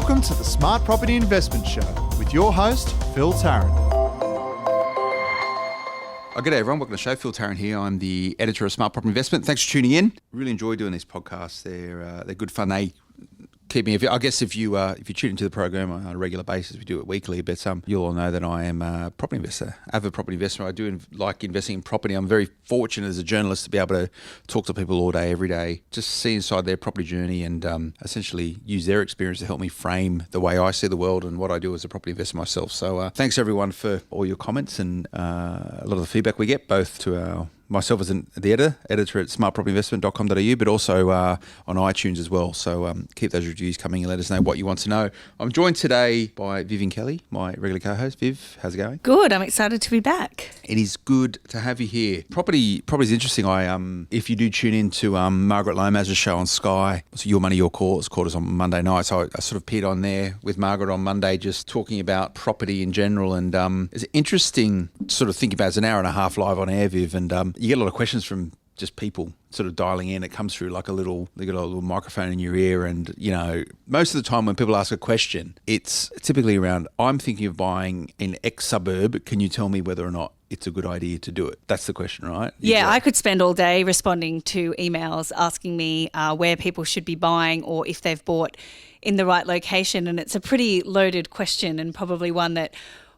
Welcome to the Smart Property Investment Show with your host, Phil Tarrant. G'day everyone, welcome to the show. Phil Tarrant here. I'm the editor of Smart Property Investment. Thanks for tuning in. Really enjoy doing these podcasts. They're good fun. They keep me. I guess if you tune into the program on a regular basis, we do it weekly. But you'll all know that I am a property investor, avid property investor. I do like investing in property. I'm very fortunate as a journalist to be able to talk to people all day, every day, just see inside their property journey and essentially use their experience to help me frame the way I see the world and what I do as a property investor myself. So thanks everyone for all your comments and a lot of the feedback we get, both to myself as the editor at smartpropertyinvestment.com.au, but also on iTunes as well. So keep those reviews coming and let us know what you want to know. I'm joined today by Vivian Kelly, my regular co-host. Viv, how's it going? Good. I'm excited to be back. It is good to have you here. Property is interesting. If you do tune in to Margaret Lomaz's show on Sky, so Your Money, Your Call, it's called us on Monday night. So I sort of appeared on there with Margaret on Monday, just talking about property in general. And it's interesting to sort of think about. It's an hour and a half live on air, Viv, and you get a lot of questions from just people sort of dialing in. It comes through like they got a little microphone in your ear, and most of the time when people ask a question, it's typically around, I'm thinking of buying in X suburb, can you tell me whether or not it's a good idea to do it? That's the question, right? Yeah, I could spend all day responding to emails asking me where people should be buying or if they've bought in the right location, and it's a pretty loaded question and probably one that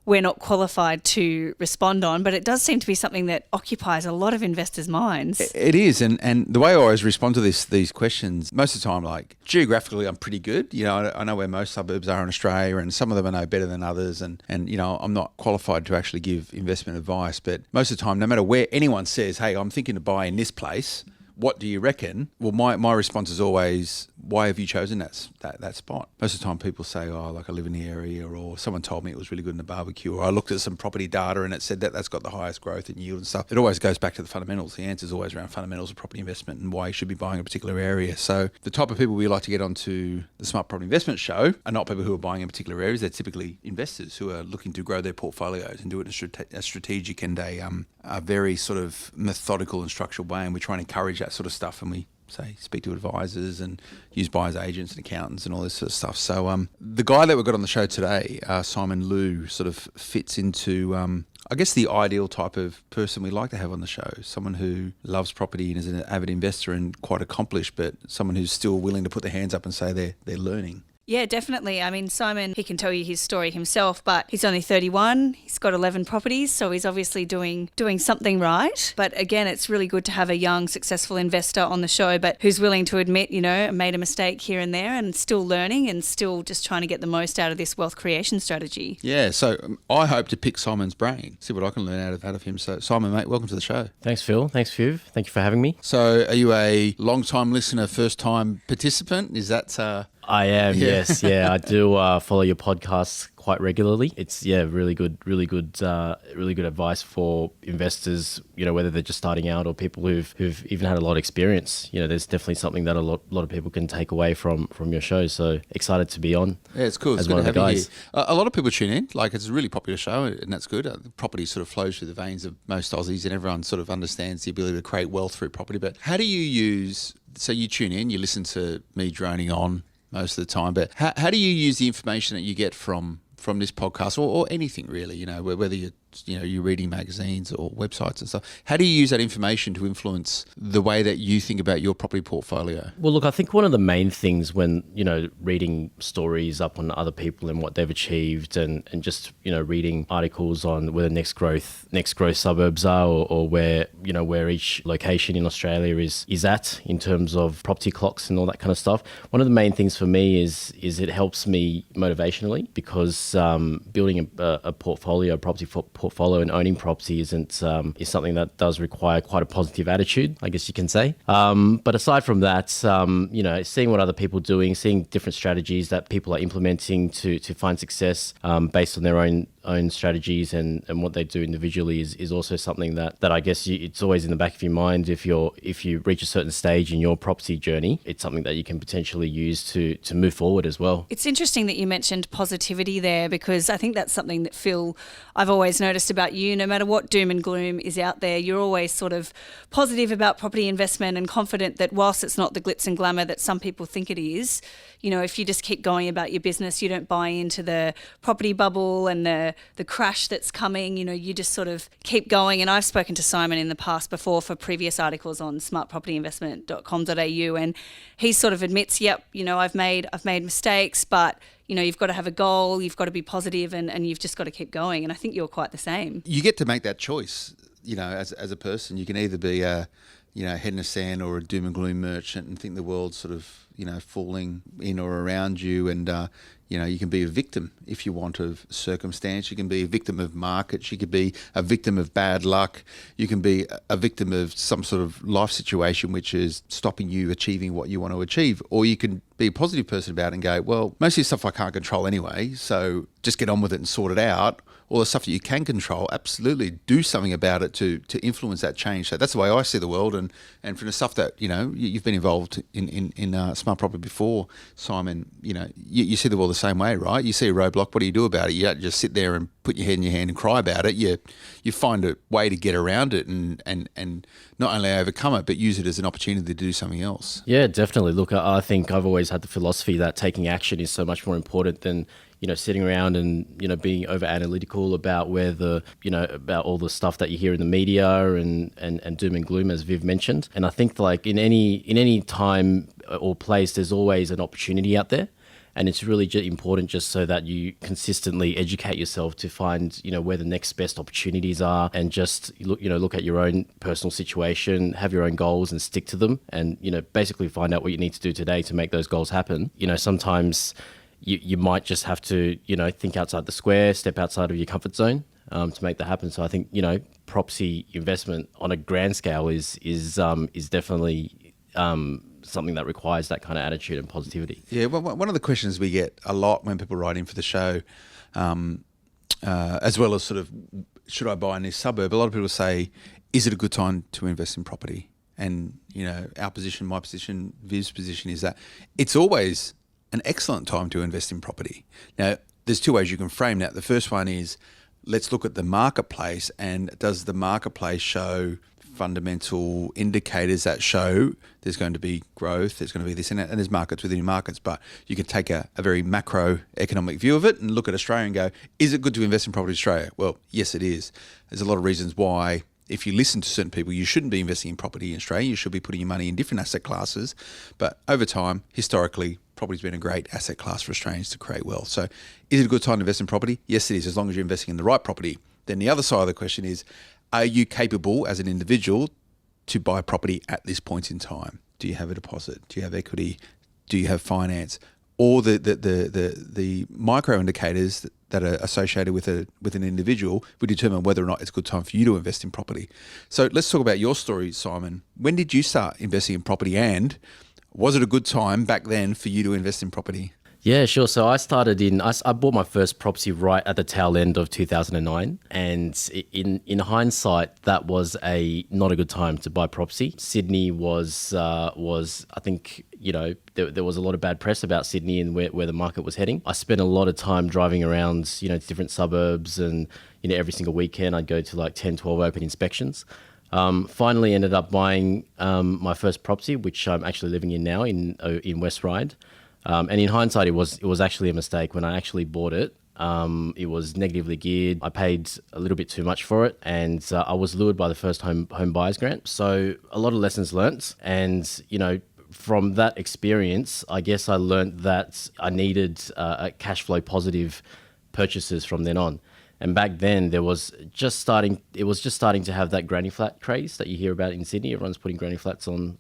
we're not qualified to respond on, but it does seem to be something that occupies a lot of investors' minds. It is, and the way I always respond to these questions, most of the time, like geographically, I'm pretty good. I know where most suburbs are in Australia, and some of them I know better than others, and I'm not qualified to actually give investment advice, but most of the time, no matter where anyone says, hey, I'm thinking to buy in this place, what do you reckon? Well, my response is always, why have you chosen that spot? Most of the time people say, oh, like I live in the area, or someone told me it was really good in the barbecue, or I looked at some property data and it said that's got the highest growth and yield and stuff. It always goes back to the fundamentals. The answer is always around fundamentals of property investment and why you should be buying a particular area. So the type of people we like to get onto the Smart Property Investment Show are not people who are buying in particular areas. They're typically investors who are looking to grow their portfolios and do it in a strategic and a very sort of methodical and structured way. And we try and encourage that sort of stuff, and we speak to advisors and use buyers agents and accountants and all this sort of stuff. So the guy that we've got on the show today, Simon Liu, sort of fits into, I guess, the ideal type of person we like to have on the show. Someone who loves property and is an avid investor and quite accomplished, but someone who's still willing to put their hands up and say they're learning. Yeah, definitely. I mean, Simon, he can tell you his story himself, but he's only 31. He's got 11 properties, so he's obviously doing something right. But again, it's really good to have a young, successful investor on the show, but who's willing to admit, made a mistake here and there and still learning and still just trying to get the most out of this wealth creation strategy. Yeah, so I hope to pick Simon's brain, see what I can learn out of him. So Simon, mate, welcome to the show. Thanks, Phil. Thanks, Viv. Thank you for having me. So are you a long-time listener, first-time participant? Is that... I am, yes. Yeah, I do follow your podcasts quite regularly. It's really good advice for investors, whether they're just starting out or people who've even had a lot of experience. There's definitely something that a lot of people can take away from your show. So excited to be on. Yeah, it's cool. It's good to have you here. A lot of people tune in. Like, it's a really popular show, and that's good. The property sort of flows through the veins of most Aussies, and everyone sort of understands the ability to create wealth through property. But how do you use? So you tune in, you listen to me droning on most of the time, but how do you use the information that you get from this podcast or anything really, whether you're reading magazines or websites and stuff? How do you use that information to influence the way that you think about your property portfolio? Well, look, I think one of the main things when, reading stories up on other people and what they've achieved and just, reading articles on where the next growth suburbs are or where each location in Australia is at in terms of property clocks and all that kind of stuff. One of the main things for me is it helps me motivationally because building a portfolio, property portfolio and owning property is something that does require quite a positive attitude, I guess you can say. But aside from that, seeing what other people are doing, seeing different strategies that people are implementing to find success based on their own own strategies and what they do individually is also something that I guess it's always in the back of your mind. If you reach a certain stage in your property journey, it's something that you can potentially use to move forward as well. It's interesting that you mentioned positivity there, because I think that's something that, Phil, I've always noticed about you. No matter what doom and gloom is out there, you're always sort of positive about property investment and confident that whilst it's not the glitz and glamour that some people think it is, if you just keep going about your business, you don't buy into the property bubble and the crash that's coming, you just sort of keep going. And I've spoken to Simon in the past before for previous articles on smartpropertyinvestment.com.au, and he sort of admits, yep, I've made mistakes, but you've got to have a goal, you've got to be positive, and you've just got to keep going. And I think you're quite the same. You get to make that choice, as a person. You can either be a head in the sand or a doom and gloom merchant and think the world's sort of, falling in or around you. And, you can be a victim, if you want, of circumstance. You can be a victim of markets. You could be a victim of bad luck. You can be a victim of some sort of life situation which is stopping you achieving what you want to achieve. Or you can be a positive person about it and go, well, most of the stuff I can't control anyway, so just get on with it and sort it out. All the stuff that you can control, absolutely do something about it to influence that change. So that's the way I see the world. And from the stuff that, you've been involved in smart property before, Simon, you see the world the same way, right? You see a roadblock, what do you do about it? You don't just sit there and put your head in your hand and cry about it. You find a way to get around it and not only overcome it, but use it as an opportunity to do something else. Yeah, definitely. Look, I think I've always had the philosophy that taking action is so much more important than sitting around and, being over analytical about about all the stuff that you hear in the media and doom and gloom, as Viv mentioned. And I think like in any time or place, there's always an opportunity out there. And it's really important just so that you consistently educate yourself to find, where the next best opportunities are, and just look at your own personal situation, have your own goals and stick to them, and, basically find out what you need to do today to make those goals happen. Sometimes you might just have to, think outside the square, step outside of your comfort zone to make that happen. So I think, property investment on a grand scale is definitely something that requires that kind of attitude and positivity. Yeah, well, one of the questions we get a lot when people write in for the show, as well as sort of, should I buy in this suburb? A lot of people say, is it a good time to invest in property? And, our position, my position, Viv's position is that it's always an excellent time to invest in property. Now, there's two ways you can frame that. The first one is, let's look at the marketplace, and does the marketplace show fundamental indicators that show there's going to be growth, there's going to be this and that, and there's markets within markets, but you can take a very macroeconomic view of it and look at Australia and go, is it good to invest in property in Australia? Well, yes, it is. There's a lot of reasons why. If you listen to certain people, you shouldn't be investing in property in Australia. You should be putting your money in different asset classes. But over time, historically, property's been a great asset class for Australians to create wealth. So is it a good time to invest in property? Yes, it is, as long as you're investing in the right property. Then the other side of the question is, are you capable as an individual to buy property at this point in time? Do you have a deposit? Do you have equity? Do you have finance? Or the micro indicators that are associated with an individual will determine whether or not it's a good time for you to invest in property. So let's talk about your story, Simon. When did you start investing in property, and was it a good time back then for you to invest in property? Yeah, sure. So I bought my first property right at the tail end of 2009. And in hindsight, that was not a good time to buy property. Sydney was I think, there was a lot of bad press about Sydney and where the market was heading. I spent a lot of time driving around, to different suburbs, and, every single weekend I'd go to like 10, 12 open inspections. Finally ended up buying my first property, which I'm actually living in now in West Ryde. And in hindsight, it was actually a mistake. When I actually bought it, it was negatively geared. I paid a little bit too much for it, and I was lured by the first home buyers grant. So a lot of lessons learnt, and from that experience, I guess I learnt that I needed a cash flow positive purchases from then on. And back then, it was just starting to have that granny flat craze that you hear about in Sydney. Everyone's putting granny flats on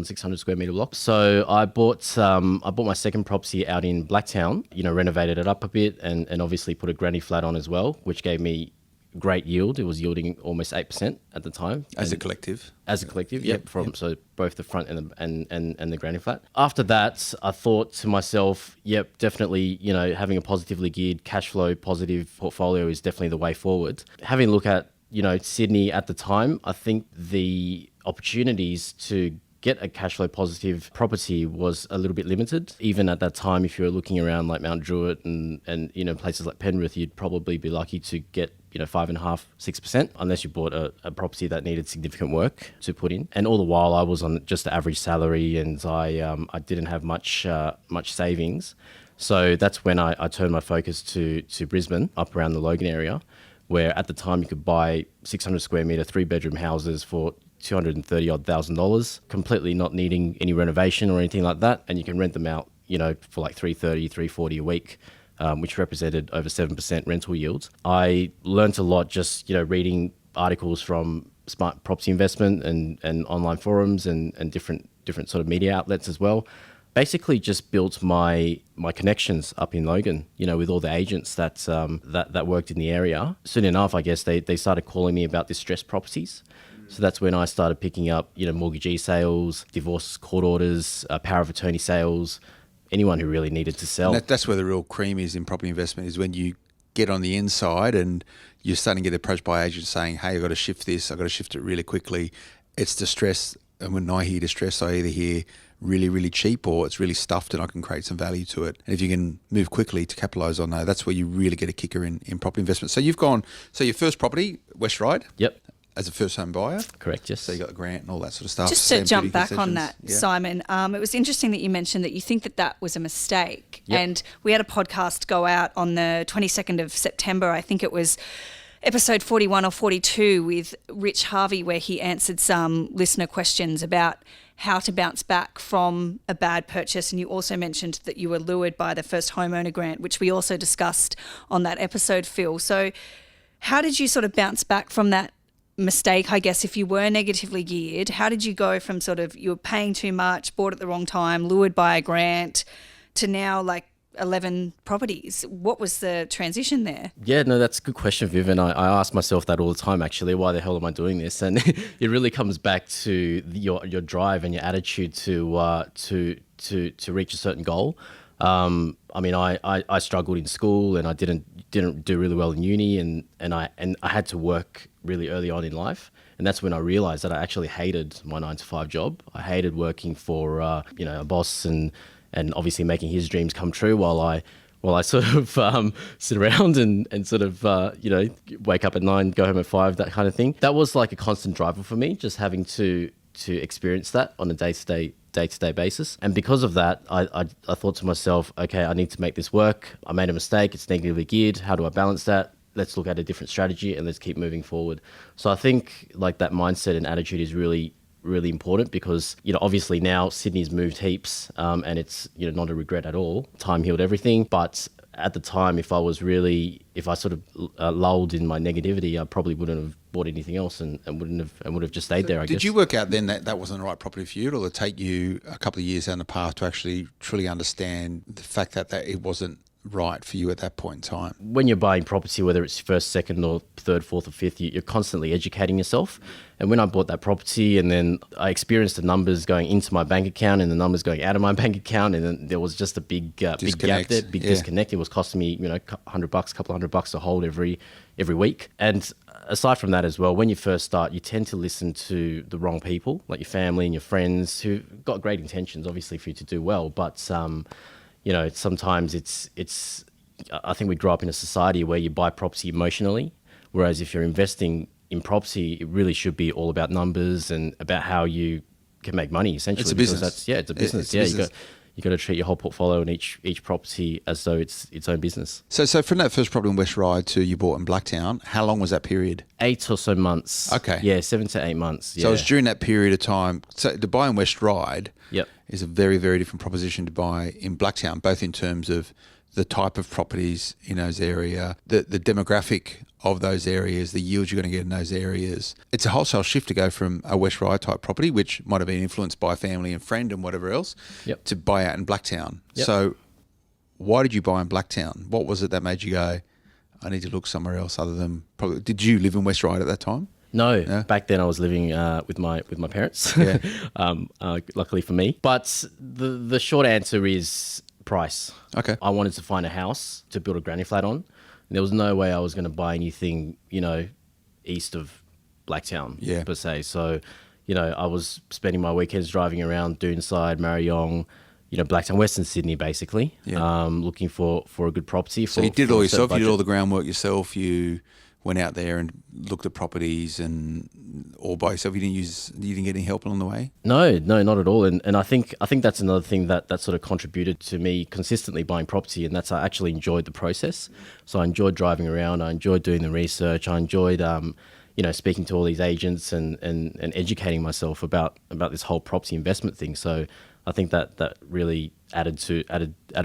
600 square metre blocks. So I bought my second property out in Blacktown, renovated it up a bit, and obviously put a granny flat on as well, which gave me great yield. It was yielding almost 8% at the time. As a collective. As a collective, yep. So both the front and the granny flat. After that, I thought to myself, yep, definitely, having a positively geared cash flow positive portfolio is definitely the way forward. Having a look at, Sydney at the time, I think the opportunities to get a cash flow positive property was a little bit limited. Even at that time, if you were looking around like Mount Druitt and places like Penrith, you'd probably be lucky to get 5.5%, 6%, unless you bought a property that needed significant work to put in. And all the while I was on just the average salary, and I didn't have much savings. So that's when I turned my focus to Brisbane, up around the Logan area, where at the time you could buy 600 square metre 3-bedroom houses for $230,000, completely not needing any renovation or anything like that, and you can rent them out, for like $330, $340 a week, which represented over 7% rental yields. I learnt a lot just reading articles from Smart Property Investment and online forums and different sort of media outlets as well. Basically, just built my connections up in Logan, with all the agents that worked in the area. Soon enough, I guess they started calling me about distressed properties. So that's when I started picking up, mortgagee sales, divorce court orders, power of attorney sales, anyone who really needed to sell. And that's where the real cream is in property investment, is when you get on the inside and you're starting to get approached by agents saying, hey, I've got to shift this, I've got to shift it really quickly. It's distress. And when I hear distress, I either hear really, really cheap or it's really stuffed and I can create some value to it. And if you can move quickly to capitalise on that, that's where you really get a kicker in property investment. So your first property, West Ryde? Yep. As a first home buyer? Correct, yes. So you got the grant and all that sort of stuff. Just to jump back on that, yeah. Simon, it was interesting that you mentioned that you think that was a mistake. Yep. And we had a podcast go out on the 22nd of September. I think it was episode 41 or 42 with Rich Harvey, where he answered some listener questions about how to bounce back from a bad purchase. And you also mentioned that you were lured by the first homeowner grant, which we also discussed on that episode, Phil. So how did you sort of bounce back from that mistake, I guess, if you were negatively geared? How did you go from sort of you were paying too much, bought at the wrong time, lured by a grant, to now like 11 properties? What was the transition there? Yeah, no, that's a good question, Viv. And I ask myself that all the time, actually. Why the hell am I doing this? And it really comes back to your drive and your attitude to reach a certain goal. I struggled in school and I didn't do really well in uni, and I had to work really early on in life. And that's when I realized that I actually hated my 9-to-5 job. I hated working for a boss and obviously making his dreams come true while I sort of sit around and sort of wake up at 9, go home at 5, that kind of thing. That was like a constant driver for me, just having to experience that on a day-to-day basis. And because of that, I thought to myself, okay, I need to make this work. I made a mistake. It's negatively geared. How do I balance that? Let's look at a different strategy and let's keep moving forward. So I think like that mindset and attitude is really, really important, because obviously now Sydney's moved heaps, and it's not a regret at all. Time healed everything. But at the time, if I sort of lulled in my negativity, I probably wouldn't have bought anything else and would have just stayed there, I guess. Did you work out then that wasn't the right property for you, or did it take you a couple of years down the path to actually truly understand the fact that it wasn't right for you at that point in time? When you're buying property, whether it's first, second or third, fourth or fifth, you're constantly educating yourself. And when I bought that property and then I experienced the numbers going into my bank account and the numbers going out of my bank account, and then there was just a big gap there, disconnect. It was costing me, $100, couple $100 to hold every week. And aside from that as well, when you first start, you tend to listen to the wrong people, like your family and your friends, who've got great intentions, obviously, for you to do well. But sometimes it's. I think we grow up in a society where you buy property emotionally, whereas if you're investing in property, it really should be all about numbers and about how you can make money. Essentially, it's a business. It's a business. You got to treat your whole portfolio and each property as though it's its own business. So from that first property in West Ryde to you bought in Blacktown, how long was that period? 8 or so months. Okay. Yeah, 7 to 8 months. Yeah. So it was during that period of time. So to buy in West Ryde is a very, very different proposition to buy in Blacktown, both in terms of the type of properties in those areas, the demographic of those areas, the yields you're going to get in those areas. It's a wholesale shift to go from a West Ryde type property, which might have been influenced by family and friend and whatever else, to buy out in Blacktown. Yep. So why did you buy in Blacktown? What was it that made you go, I need to look somewhere else other than probably. Did you live in West Ryde at that time? No, Yeah. back then I was living with my parents. Yeah. Luckily for me. But the short answer is price. Okay. I wanted to find a house to build a granny flat on. There was no way I was going to buy anything, east of Blacktown, Yeah. per se. So, I was spending my weekends driving around Doonside, Marayong, Blacktown, Western Sydney, basically, Yeah. looking for a good property. So you did it all yourself. You did all the groundwork yourself. You went out there and looked at properties and all by yourself. You didn't get any help along the way. No, not at all. And I think that's another thing that sort of contributed to me consistently buying property, and that's I actually enjoyed the process. So I enjoyed driving around. I enjoyed doing the research. I enjoyed speaking to all these agents and educating myself about this whole property investment thing. So I think that really added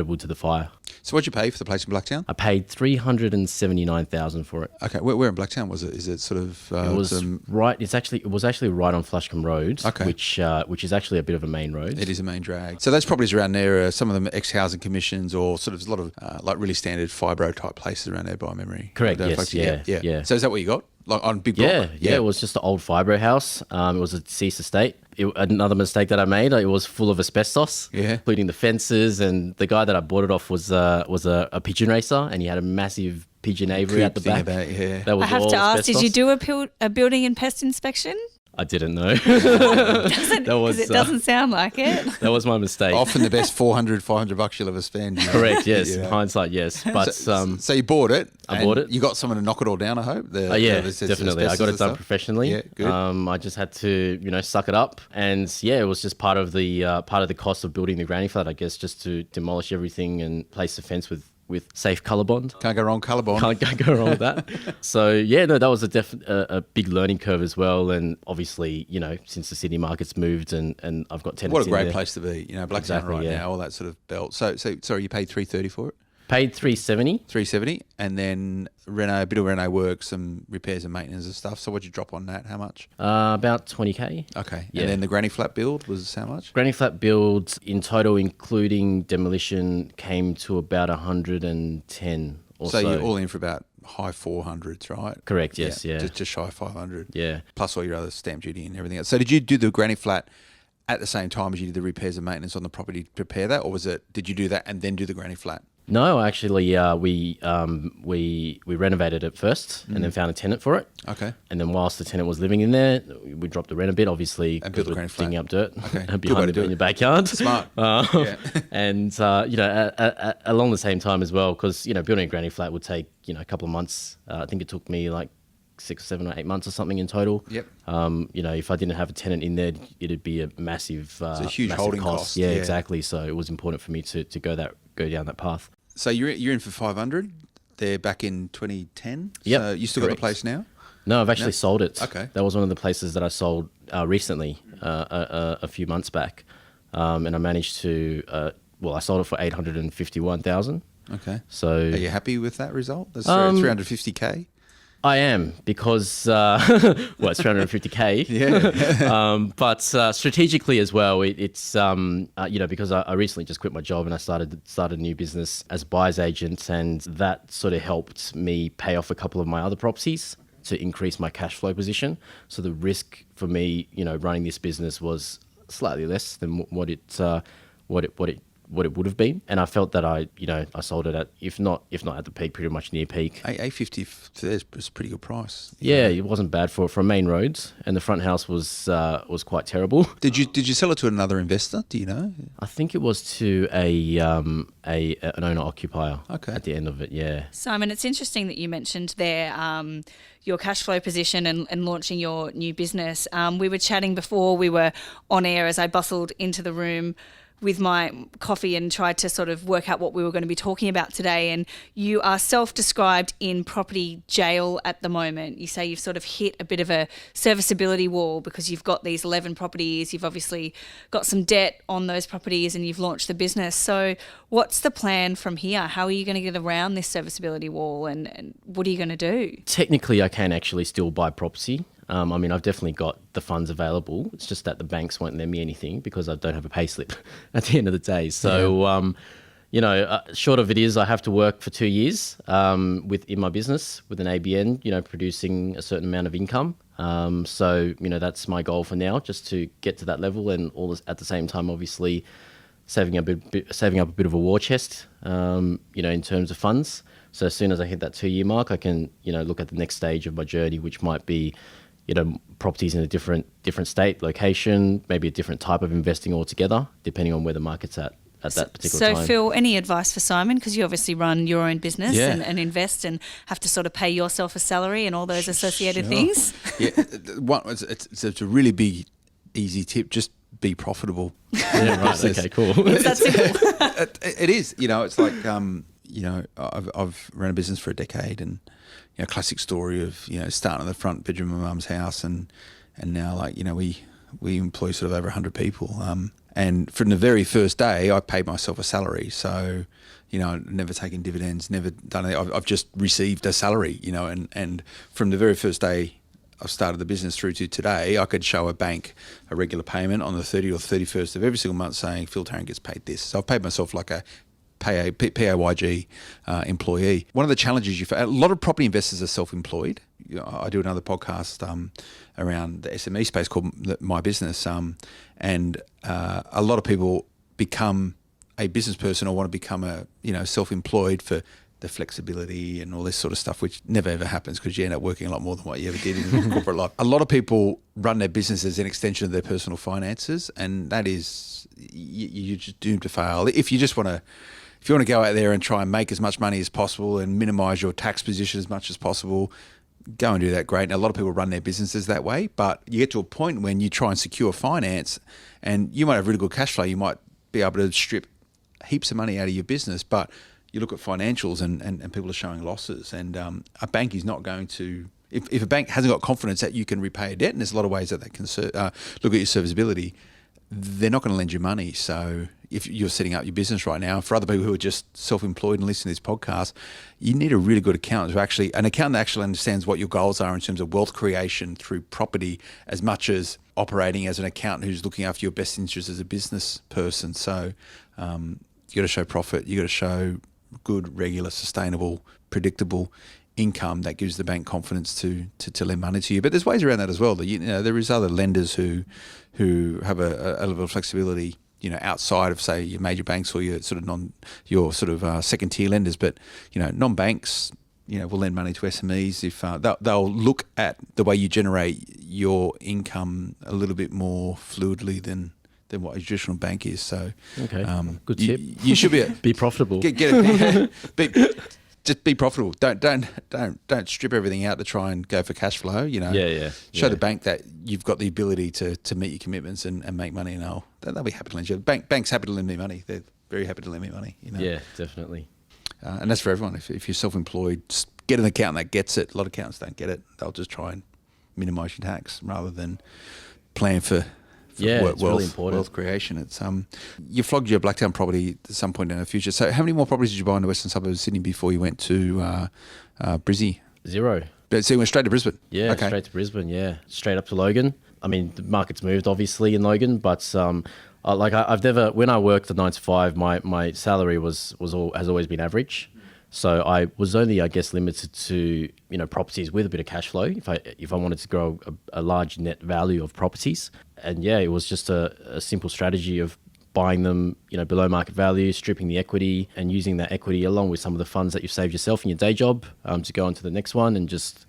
wood to the fire. So what'd you pay for the place in Blacktown? I paid $379,000 for it. Okay, where in Blacktown was it? Is it sort of? It was right. It was actually right on Flushcombe Road, Okay. which is actually a bit of a main road. It is a main drag. So those properties around there, some of them ex-housing commissions or sort of a lot of like really standard fibro type places around there by memory. Correct, I don't know yes, if I- yeah. So is that what you got? Like on big block? Yeah, it was just an old fibro house. It was a deceased estate. Another mistake that I made, it was full of asbestos, including the fences. And the guy that I bought it off was a pigeon racer, and he had a massive pigeon aviary at the back. That was I have all to ask, asbestos. did you do a building and pest inspection? I didn't know. It doesn't sound like it. That was my mistake. Often the best $400 you'll ever spend. Correct, yes. You know. Hindsight, yes. But So you bought it. I bought it. You got someone to knock it all down, I hope. Definitely. I got it done professionally. Yeah, good. I just had to, suck it up, and it was just part of the cost of building the granny flat, I guess, just to demolish everything and place the fence with safe colour bond. Can't go wrong, colour bond. Can't go wrong with that. So that was a big learning curve as well. And obviously, since the city market's moved and I've got tenants. What a great in there, place to be, Blacktown now, all that sort of belt. So sorry, you paid $330 for it? Paid $370. $370, and then a bit of reno work, some repairs and maintenance and stuff. So what'd you drop on that? How much? About $20K. Okay, Yeah. and then the granny flat build was how much? Granny flat build in total, including demolition, came to about 110 or so. So you're all in for about high 400s, right? Correct. Yes. Yeah. Just shy of 500. Yeah. Plus all your other stamp duty and everything else. So did you do the granny flat at the same time as you did the repairs and maintenance on the property to prepare that, or did you do that and then do the granny flat? No, actually, we renovated it first and then found a tenant for it. Okay. And then whilst the tenant was living in there, we dropped the rent a bit, obviously, And built the we're granny flat. digging up dirt Okay. Good way behind to do in it. your backyard. Smart. Yeah. Yeah. And along the same time as well, because building a granny flat would take a couple of months. I think it took me like 6, 7 or 8 months or something in total. Yep. If I didn't have a tenant in there, it'd be a massive, It's a huge massive holding cost. Yeah, Yeah. exactly. So it was important for me to go down that path. So you're in for 500. They're back in 2010. Yep, So you still got correct. the place now? No, I've actually sold it. Okay. That was one of the places that I sold recently, a few months back, and I managed to. I sold it for $851,000. Okay. So Are you happy with that result? That's $350K. I am because it's $350K. Yeah. But strategically as well, it's because I recently just quit my job and I started a new business as a buyer's agent, and that sort of helped me pay off a couple of my other properties to increase my cash flow position. So the risk for me, running this business was slightly less than what it would have been, and I felt that I sold it at if not at the peak, pretty much near peak. $850 is a pretty good price. Yeah, it wasn't bad for a main road, and the front house was quite terrible. Did you sell it to another investor? Do you know? I think it was to an owner occupier. Okay. At the end of it, yeah. Simon, it's interesting that you mentioned there your cash flow position and launching your new business. We were chatting before we were on air as I bustled into the room with my coffee and tried to sort of work out what we were going to be talking about today. And you are self-described in property jail at the moment. You say you've sort of hit a bit of a serviceability wall because you've got these 11 properties. You've obviously got some debt on those properties and you've launched the business. So what's the plan from here? How are you going to get around this serviceability wall and what are you going to do? Technically, I can actually still buy property. I've definitely got the funds available. It's just that the banks won't lend me anything because I don't have a pay slip at the end of the day. So, Short of it is, I have to work for 2 years in my business with an ABN, producing a certain amount of income. So that's my goal for now, just to get to that level, and all this at the same time, obviously, saving up a bit of a war chest, in terms of funds. So as soon as I hit that 2-year mark, I can, look at the next stage of my journey, which might be, properties in a different state, location, maybe a different type of investing altogether, depending on where the market's at that particular time. So, Phil, any advice for Simon? Because you obviously run your own business and invest and have to sort of pay yourself a salary and all those associated things. Yeah, it's a really big, easy tip. Just be profitable. Yeah, right. Okay, cool. It's that simple. It is. It's like, I've run a business for a decade, and classic story of starting in the front bedroom of my mum's house, and now we employ sort of over 100 people. And from the very first day, I paid myself a salary. So, never taken dividends, never done anything. I've just received a salary, and from the very first day I've started the business through to today, I could show a bank a regular payment on the 30th or 31st of every single month saying Phil Tarrant gets paid this. So I've paid myself like a PAYG employee. One of the challenges a lot of property investors are self-employed. I do another podcast around the SME space called My Business, and a lot of people become a business person or want to become a self-employed for the flexibility and all this sort of stuff, which never ever happens because you end up working a lot more than what you ever did in corporate life. A lot of people run their business as an extension of their personal finances, and that is you're just doomed to fail. If you want to go out there and try and make as much money as possible and minimise your tax position as much as possible, go and do that, great. And a lot of people run their businesses that way, but you get to a point when you try and secure finance and you might have really good cash flow. You might be able to strip heaps of money out of your business, but you look at financials and people are showing losses, and a bank is not going to, if a bank hasn't got confidence that you can repay a debt, and there's a lot of ways that they can look at your serviceability, they're not going to lend you money. So if you're setting up your business right now, for other people who are just self-employed and listening to this podcast, you need a really good accountant an accountant that actually understands what your goals are in terms of wealth creation through property, as much as operating as an accountant who's looking after your best interests as a business person. So you got to show profit. You got to show good, regular, sustainable, predictable income that gives the bank confidence to lend money to you. But there's ways around that as well. There is other lenders who have a level of flexibility, outside of, say, your major banks or your sort of second tier lenders. But non-banks, will lend money to SMEs if they'll look at the way you generate your income a little bit more fluidly than what a traditional bank is. So, okay, good tip. You should be profitable. Get it. Just be profitable. Don't strip everything out to try and go for cash flow. Show the bank that you've got the ability to meet your commitments and make money, and they'll be happy to lend you. Bank's happy to lend me money. They're very happy to lend me money. Yeah, definitely. And that's for everyone. If you're self-employed, just get an accountant that gets it. A lot of accountants don't get it. They'll just try and minimise your tax rather than plan for it's really important. Wealth creation. It's you flogged your Blacktown property at some point in the future. So how many more properties did you buy in the western suburbs of Sydney before you went to Brizzy? 0. So you went straight to Brisbane? Yeah, okay. Straight to Brisbane, yeah. Straight up to Logan. I mean, the market's moved obviously in Logan, but I've never, when I worked the 9 to 5, my salary has always been average. So I was only, I guess, limited to properties with a bit of cash flow if I wanted to grow a large net value of properties. And yeah, it was just a simple strategy of buying them below market value, stripping the equity, and using that equity along with some of the funds that you've saved yourself in your day job to go on to the next one, and just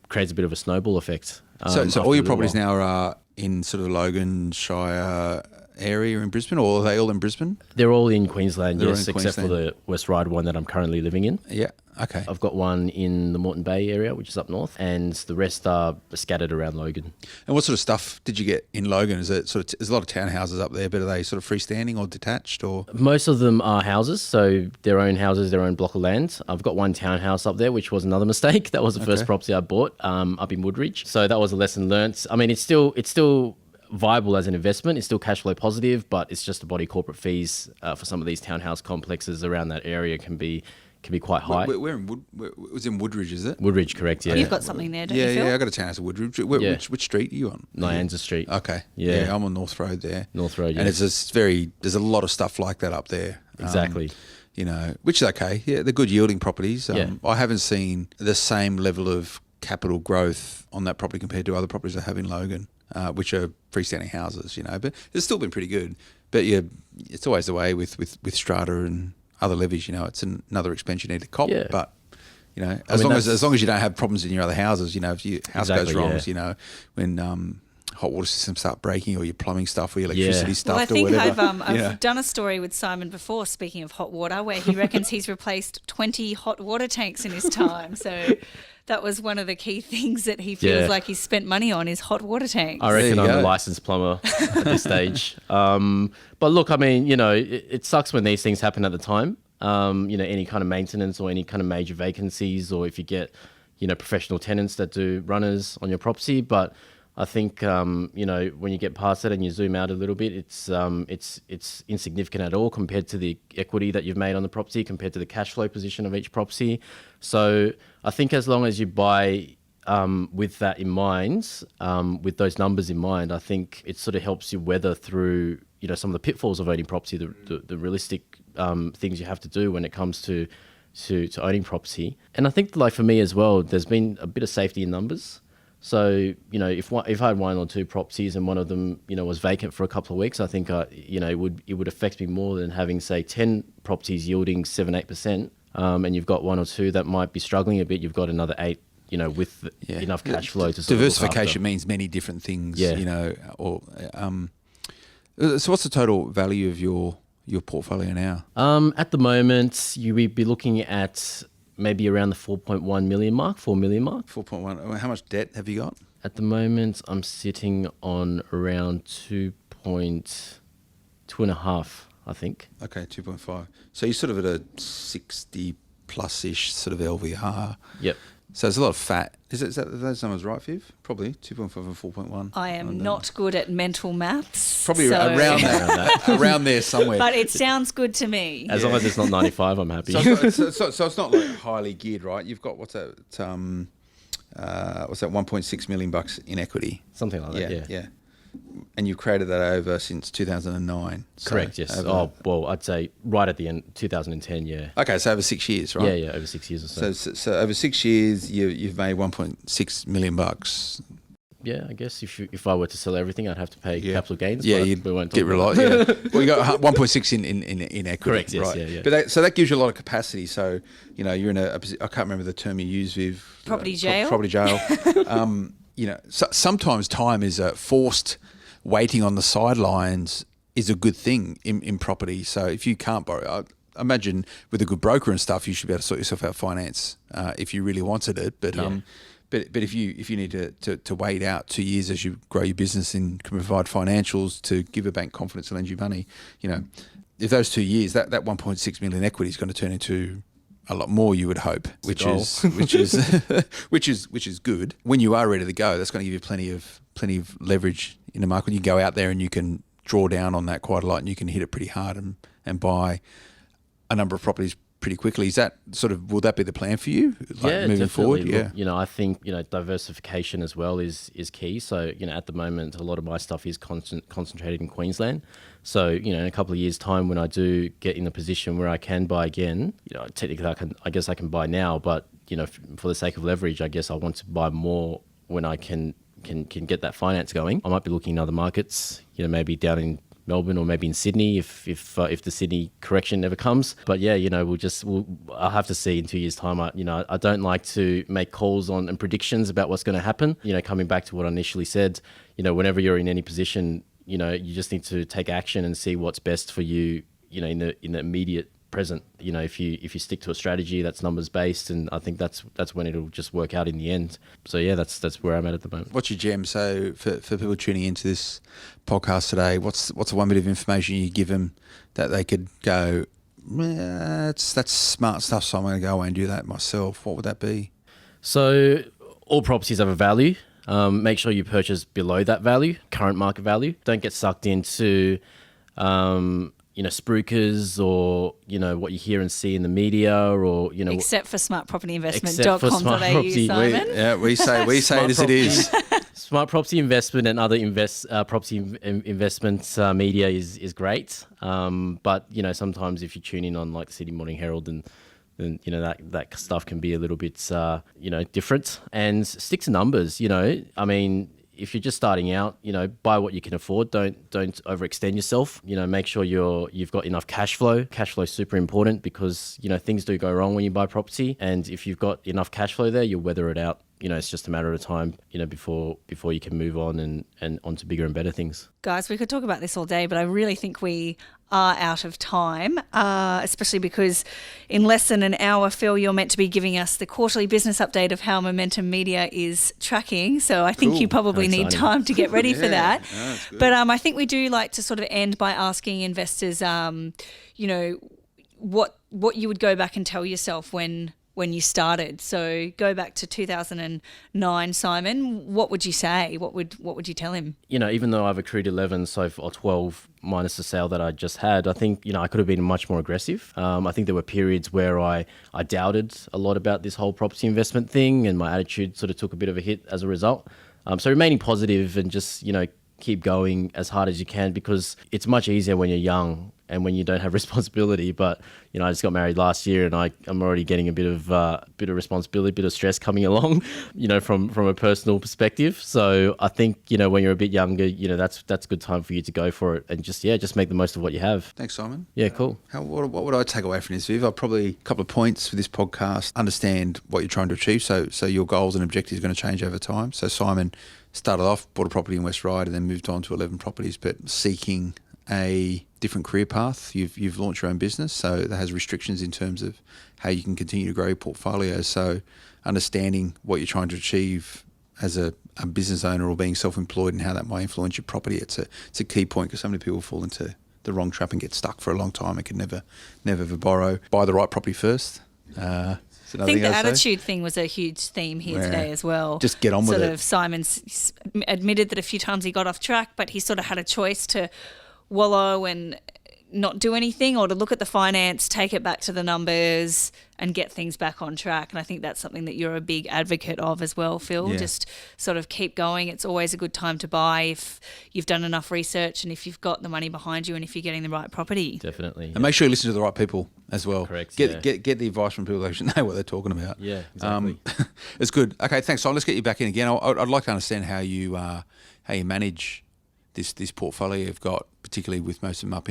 creates a bit of a snowball effect. So all your properties now are in sort of Logan Shire area in Brisbane, or are they all in Brisbane? They're all in Queensland, yes, except for the West Ryde one that I'm currently living in. Yeah, okay. I've got one in the Moreton Bay area, which is up north, and the rest are scattered around Logan. And what sort of stuff did you get in Logan? Is it there's a lot of townhouses up there, but are they sort of freestanding or detached, or? Most of them are houses, so their own houses, their own block of land. I've got one townhouse up there, which was another mistake. That was the first property I bought up in Woodridge. So that was a lesson learnt. I mean, it's still viable as an investment. It's still cash flow positive, but it's just the body corporate fees for some of these townhouse complexes around that area can be quite high. Where it was in Woodridge, is it? Woodridge, correct, yeah. You've got something there, don't you, Phil? Yeah, I got a townhouse at Woodridge. Which street are you on? Nyanza Street. Okay. Yeah. I'm on North Road there. North Road, yeah. And there's a lot of stuff like that up there. Exactly. which is okay. Yeah, they're good yielding properties. Yeah. I haven't seen the same level of capital growth on that property compared to other properties I have in Logan, which are freestanding houses, but it's still been pretty good. But yeah, it's always the way with strata and other levies, it's another expense you need to cop. Yeah. But as long as you don't have problems in your other houses, if your house goes wrong, when hot water systems start breaking or your plumbing stuff or your electricity stuff I think or whatever. I've done a story with Simon before, speaking of hot water, where he reckons he's replaced 20 hot water tanks in his time. So that was one of the key things that he feels like he's spent money on is hot water tanks. I reckon I'm go. a licensed plumber at this stage. But look, I mean, it sucks when these things happen at the time. Any kind of maintenance or any kind of major vacancies, or if you get, professional tenants that do runners on your property. But I think, when you get past that and you zoom out a little bit, it's insignificant at all compared to the equity that you've made on the property, compared to the cash flow position of each property. So I think as long as you buy with that in mind, with those numbers in mind, I think it sort of helps you weather through, some of the pitfalls of owning property, the realistic things you have to do when it comes to owning property. And I think, for me as well, there's been a bit of safety in numbers. So, if I had one or two properties and one of them, was vacant for a couple of weeks, I think, it would affect me more than having, say, 10 properties yielding 7-8%, and you've got one or two that might be struggling a bit. You've got another 8, with enough cash flow to sort diversification means many different things. So what's the total value of your portfolio now? At the moment, you would be looking at maybe around the 4.1 million mark, 4 million mark. 4.1. How much debt have you got? At the moment, I'm sitting on around 2.5, I think. Okay, 2.5. So you're sort of at a 60 plus-ish sort of LVR. Yep. So there's a lot of fat. Are those numbers right, Viv? Probably 2.5 and 4.1. I am not good at mental maths. Probably around that. Around there somewhere. But it sounds good to me. As long as it's not 95, I'm happy. So it's not like highly geared, right? You've got what's that? What's that? 1.6 million bucks in equity. Something like that. Yeah. And you created that over since 2009. Correct. Yes. I'd say right at the end, 2010. Yeah. Okay, so over 6 years, right? Yeah, over 6 years or so. So over 6 years, you've made 1.6 million bucks. Yeah, I guess if I were to sell everything, I'd have to pay capital gains. Yeah, but you'd we won't get talk well, you got 1.6 in equity. Correct. Yes. Right? Yeah. But that gives you a lot of capacity. So you're in I can't remember the term you use, Viv. Property jail. Property jail. Sometimes time is forced. Waiting on the sidelines is a good thing in property. So if you can't borrow, I imagine with a good broker and stuff, you should be able to sort yourself out finance if you really wanted it. But but if you need to wait out 2 years as you grow your business and can provide financials to give a bank confidence to lend you money, if those 2 years that 1.6 million equity is going to turn into a lot more, you would hope, which is good. When you are ready to go, that's going to give you plenty of leverage in the market. You go out there and you can draw down on that quite a lot, and you can hit it pretty hard and buy a number of properties pretty quickly. Is that will that be the plan for you? Moving forward? Yeah. Look, I think, diversification as well is key. So, at the moment, a lot of my stuff is concentrated in Queensland. So, in a couple of years' time, when I do get in a position where I can buy again, technically I guess I can buy now, but, for the sake of leverage, I guess I want to buy more when I can get that finance going. I might be looking in other markets, maybe down in Melbourne or maybe in Sydney if the Sydney correction never comes. But yeah, I'll have to see in 2 years' time. I don't like to make calls on and predictions about what's going to happen. Coming back to what I initially said, whenever you're in any position, you just need to take action and see what's best for you, in the immediate present. If you stick to a strategy that's numbers based, and I think that's when it'll just work out in the end. So yeah, that's where I'm at the moment. What's your gem? So for people tuning into this podcast today, what's the one bit of information you give them that they could go, that's smart stuff, so I'm going to go away and do that myself? What would that be? So all properties have a value. Make sure you purchase below that value, current market value. Don't get sucked into spruikers or, what you hear and see in the media or, Except for smartpropertyinvestment.com.au, Simon. We say it as it is. Smart property investment and other investment media is great. But, sometimes if you tune in on like the Sydney Morning Herald and then, that stuff can be a little bit, different. And stick to numbers, if you're just starting out, buy what you can afford. Don't overextend yourself. Make sure you've got enough cash flow. Cash flow is super important because, things do go wrong when you buy property. And if you've got enough cash flow there, you'll weather it out. It's just a matter of time, before you can move on and onto bigger and better things. Guys, we could talk about this all day, but I really think we are out of time, especially because in less than an hour, Phil, you're meant to be giving us the quarterly business update of how Momentum Media is tracking. So I think you probably need time to get ready for that. That's good. But I think we do like to sort of end by asking investors, what you would go back and tell yourself when you started. So go back to 2009, Simon. What would you say? What would you tell him? Even though I've accrued 11 or 12 minus the sale that I just had, I think, I could have been much more aggressive. I think there were periods where I doubted a lot about this whole property investment thing, and my attitude sort of took a bit of a hit as a result. So remaining positive and just, keep going as hard as you can, because it's much easier when you're young and when you don't have responsibility. But, I just got married last year and I'm already getting a bit of responsibility, a bit of stress coming along, from a personal perspective. So I think, when you're a bit younger, that's a good time for you to go for it and just make the most of what you have. Thanks, Simon. Yeah, cool. What would I take away from this, Viv? I'll probably a couple of points for this podcast. Understand what you're trying to achieve. So your goals and objectives are going to change over time. So Simon started off, bought a property in West Ryde and then moved on to 11 properties, but seeking a different career path. You've launched your own business, so that has restrictions in terms of how you can continue to grow your portfolio. So understanding what you're trying to achieve as a business owner or being self-employed and how that might influence your property, it's a key point, because so many people fall into the wrong trap and get stuck for a long time and can never ever borrow. Buy the right property first. I think the attitude thing was a huge theme here today as well. Just get on with it. Sort of Simon admitted that a few times he got off track, but he sort of had a choice to wallow and not do anything, or to look at the finance, take it back to the numbers and get things back on track. And I think that's something that you're a big advocate of as well, Phil. Yeah. Just sort of keep going. It's always a good time to buy if you've done enough research and if you've got the money behind you and if you're getting the right property. Definitely. And make sure you listen to the right people as well. Correct. Get the advice from people that actually know what they're talking about. Yeah, exactly. It's good. Okay, thanks, Simon. Let's get you back in again. I'd like to understand how you manage this portfolio you've got, particularly with most of them up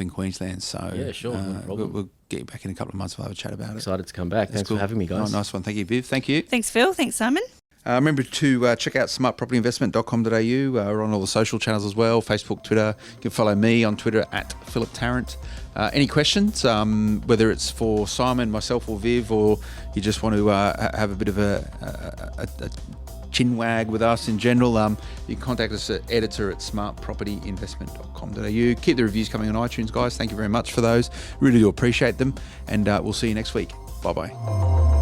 in Queensland. So yeah, sure, no problem. We'll get you back in a couple of months. We'll have a chat about it. Excited to come back. Thanks for having me, guys. Oh, nice one. Thank you, Viv. Thank you. Thanks, Phil. Thanks, Simon. Remember to check out smartpropertyinvestment.com.au. We're on all the social channels as well, Facebook, Twitter. You can follow me on Twitter at Philip Tarrant. Any questions, whether it's for Simon, myself or Viv, or you just want to have a bit of a chin wag with us in general, you can contact us at editor@smartpropertyinvestment.com.au. Keep the reviews coming on iTunes, guys. Thank you very much for those. Really do appreciate them. And we'll see you next week. Bye-bye.